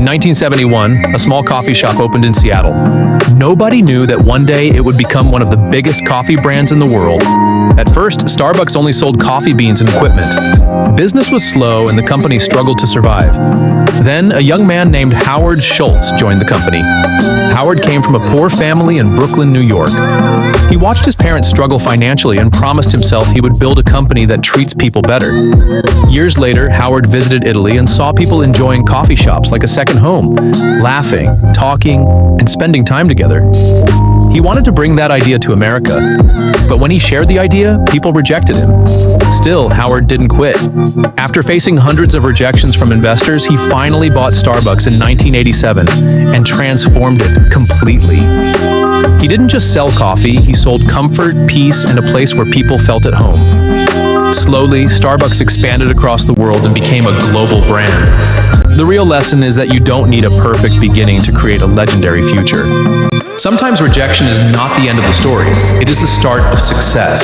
In 1971, a small coffee shop opened in Seattle. Nobody knew that one day it would become one of the biggest coffee brands in the world. At first, Starbucks only sold coffee beans and equipment. Business was slow and the company struggled to survive. Then, a young man named Howard Schultz joined the company. Howard came from a poor family in Brooklyn, New York. He watched his parents struggle financially and promised himself he would build a company that treats people better. Years later, Howard visited Italy and saw people enjoying coffee shops like a second home, laughing, talking, and spending time together. He wanted to bring that idea to America, but when he shared the idea, people rejected him. Still, Howard didn't quit. After facing hundreds of rejections from investors, he finally bought Starbucks in 1987 and transformed it completely. He didn't just sell coffee, he sold comfort, peace, and a place where people felt at home. Slowly, Starbucks expanded across the world and became a global brand. The real lesson is that you don't need a perfect beginning to create a legendary future. Sometimes rejection is not the end of the story, it is the start of success.